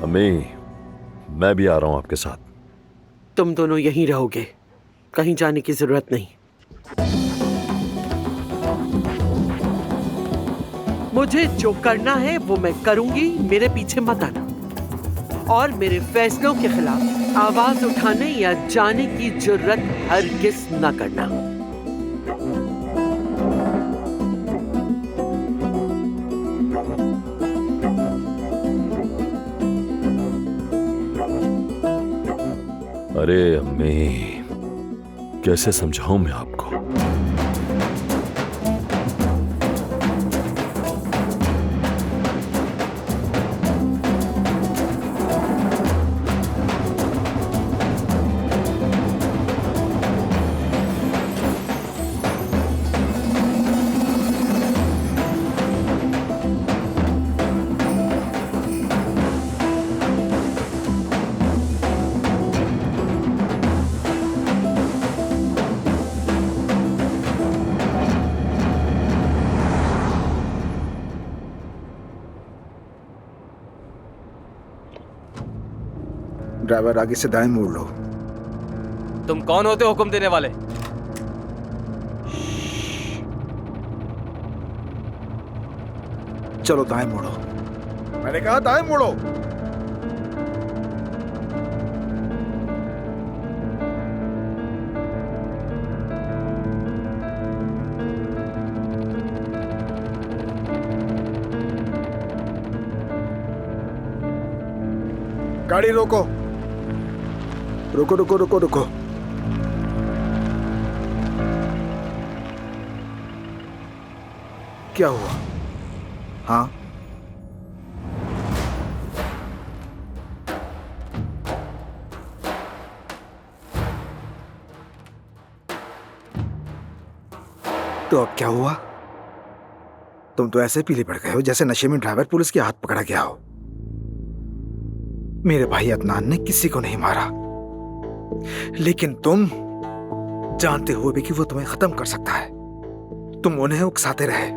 अम्मी, मैं भी आ रहा हूं आपके साथ। तुम दोनों यहीं रहोगे, कहीं जाने की जरूरत नहीं। मुझे जो करना है वो मैं करूंगी, मेरे पीछे मत आना। और मेरे फैसलों के खिलाफ आवाज उठाने या जाने की जरूरत हरगिज न करना। अरे अम्मी, कैसे समझाऊं मैं आपको। ड्राइवर, आगे से दाएं मोड़ लो। तुम कौन होते हो हुक्म देने वाले? चलो दाएं मोड़ो। मैंने कहा दाएं मोड़ो। गाड़ी रोको। रुको रुको रुको रुको। क्या हुआ? हाँ, तो अब क्या हुआ? तुम तो ऐसे पीले पड़ गए हो जैसे नशे में ड्राइवर पुलिस के हाथ पकड़ा गया हो। मेरे भाई अदनान ने किसी को नहीं मारा, लेकिन तुम जानते हुए भी कि वो तुम्हें खत्म कर सकता है, तुम उन्हें उकसाते रहे।